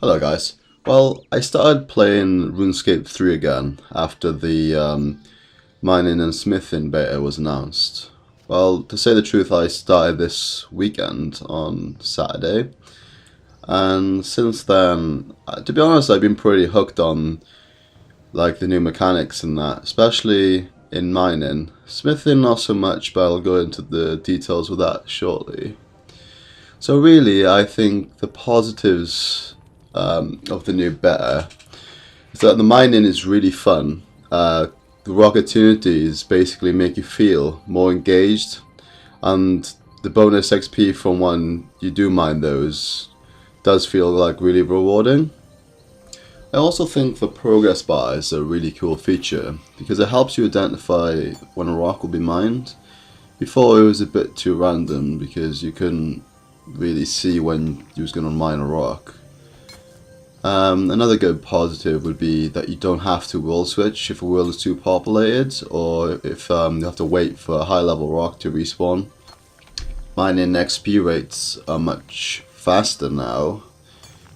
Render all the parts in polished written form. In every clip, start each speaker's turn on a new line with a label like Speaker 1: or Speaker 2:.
Speaker 1: Hello guys. Well, I started playing Runescape 3 again after the mining and smithing beta was announced. Well, to say the truth, I started this weekend on Saturday, and since then, to be honest, I've been pretty hooked on like the new mechanics and that, especially in mining. Smithing not so much, but I'll go into the details with that shortly. So really, I think the positives of the new beta is that the mining is really fun. The rock opportunities basically make you feel more engaged, and the bonus XP from when you do mine those does feel like really rewarding. I also think the progress bar is a really cool feature because it helps you identify when a rock will be mined. Before it was a bit too random because you couldn't really see when you was going to mine a rock. Another good positive would be that you don't have to world switch if a world is too populated, or if you have to wait for a high level rock to respawn. Mining XP rates are much faster now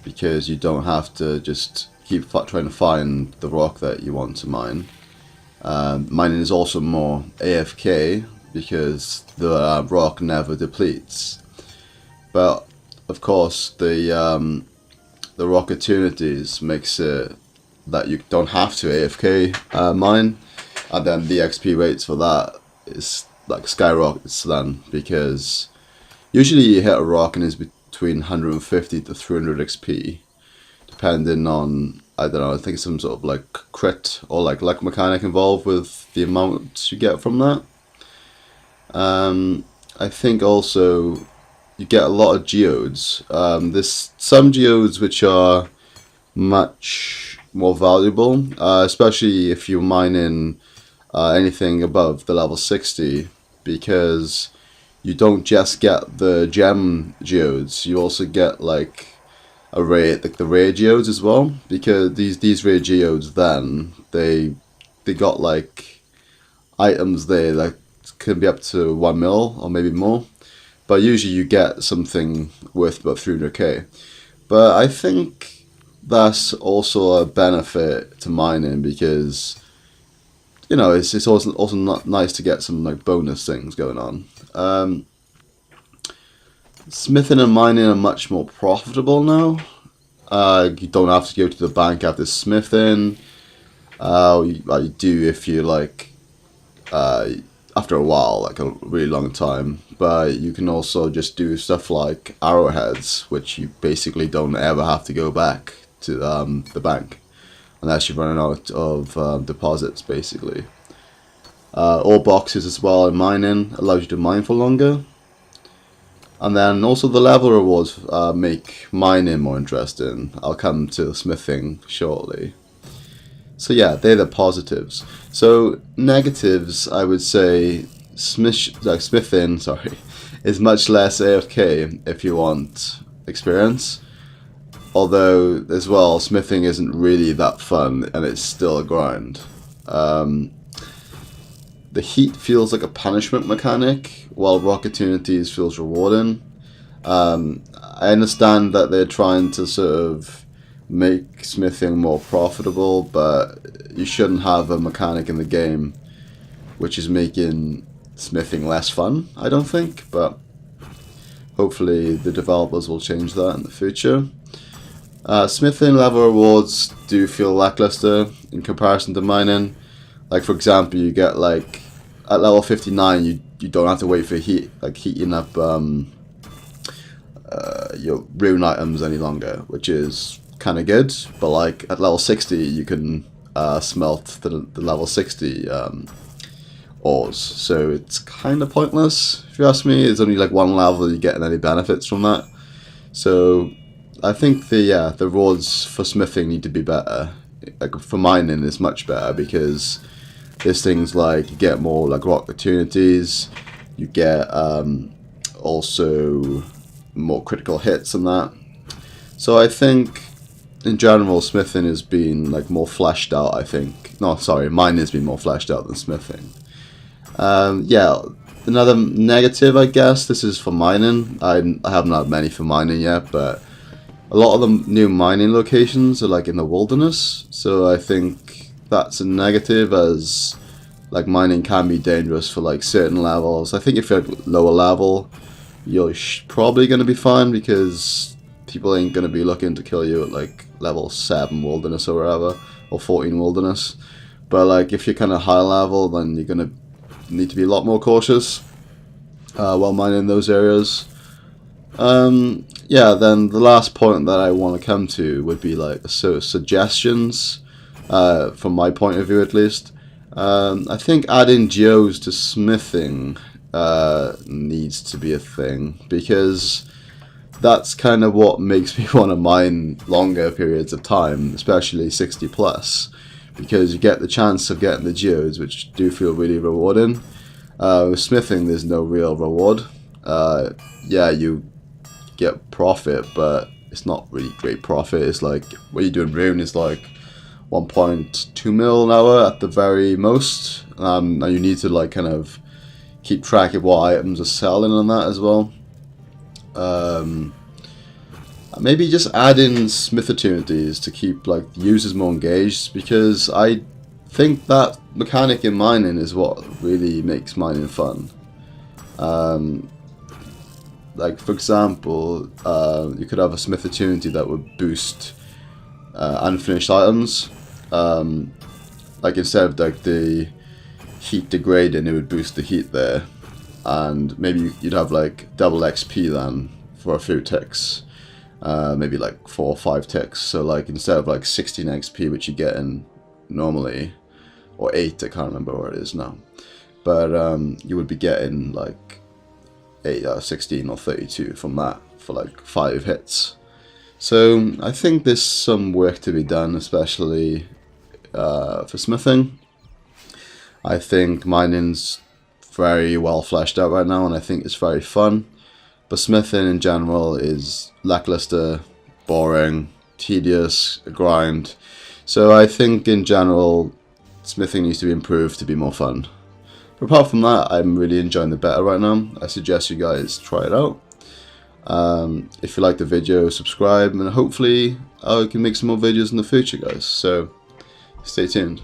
Speaker 1: because you don't have to just keep trying to find the rock that you want to mine. Mining is also more AFK because the rock never depletes. But of course, the rock opportunities makes it that you don't have to AFK mine, and then the XP rates for that is like skyrockets then, because usually you hit a rock and it's between 150 to 300 XP, depending on, I don't know, I think some sort of like crit or like luck mechanic involved with the amount you get from that. I think also you get a lot of geodes. There's some geodes which are much more valuable, especially if you're mining anything above the level 60, because you don't just get the gem geodes, you also get like a rare, like the rare geodes as well, because these rare geodes then they got like items there that can be up to 1 mil or maybe more. But usually you get something worth about 300k. But I think that's also a benefit to mining because, you know, it's also not nice to get some like bonus things going on. Smithing and mining are much more profitable now. You don't have to go to the bank after smithing. You do if you like. After a while, like a really long time, but you can also just do stuff like arrowheads, which you basically don't ever have to go back to the bank unless you're running out of deposits, basically. Ore boxes as well in mining allows you to mine for longer, and then also the level rewards make mining more interesting. I'll come to smithing shortly. So yeah, they're the positives. So negatives, I would say, smithing, is much less AFK if you want experience. Although, as well, smithing isn't really that fun, and it's still a grind. The heat feels like a punishment mechanic, while rock opportunities feels rewarding. I understand that they're trying to sort of make smithing more profitable, but you shouldn't have a mechanic in the game which is making smithing less fun, I don't think, but hopefully the developers will change that in the future. Smithing level rewards do feel lackluster in comparison to mining. Like for example, you get like at level 59 you don't have to wait for heating up your rune items any longer, which is kind of good, but like at level 60 you can smelt the level 60 ores, so it's kind of pointless if you ask me. It's only like one level you're getting any benefits from that, so I think the rewards for smithing need to be better. Like for mining is much better because there's things like you get more like rock opportunities, you get also more critical hits and that. So I think in general, smithing has been like more fleshed out. I think mining has been more fleshed out than smithing. Yeah, another negative, I guess. This is for mining. I haven't had many for mining yet, but a lot of the new mining locations are like in the wilderness, so I think that's a negative, as like mining can be dangerous for like certain levels. I think if you're at lower level, you're probably going to be fine, because people ain't going to be looking to kill you at like level 7 wilderness or whatever, or 14 wilderness. But like if you're kind of high level, then you're going to need to be a lot more cautious while mining those areas. Yeah, then the last point that I want to come to would be like suggestions, from my point of view at least. I think adding geos to smithing needs to be a thing, because that's kind of what makes me want to mine longer periods of time, especially 60 plus, because you get the chance of getting the geodes, which do feel really rewarding. With smithing, there's no real reward. Yeah, you get profit, but it's not really great profit. It's like what you do in Rune is like 1.2 mil an hour at the very most, and you need to like kind of keep track of what items are selling on that as well. Maybe just add in smith opportunities to keep like users more engaged, because I think that mechanic in mining is what really makes mining fun. Like for example, you could have a smith opportunity that would boost unfinished items. Like instead of like the heat degrading, it would boost the heat there, and maybe you'd have like double XP then for a few ticks, maybe like 4 or 5 ticks. So like instead of like 16 XP, which you get in normally, or 8, I can't remember what it is now, but you would be getting like 16 or 32 from that for like 5 hits. So I think there's some work to be done, especially for smithing. I think mining's very well fleshed out right now, and I think it's very fun. But smithing in general is lackluster, boring, tedious, a grind. So I think in general, smithing needs to be improved to be more fun. But apart from that, I'm really enjoying the beta right now. I suggest you guys try it out. If you like the video, subscribe, and hopefully I can make some more videos in the future, guys. So stay tuned.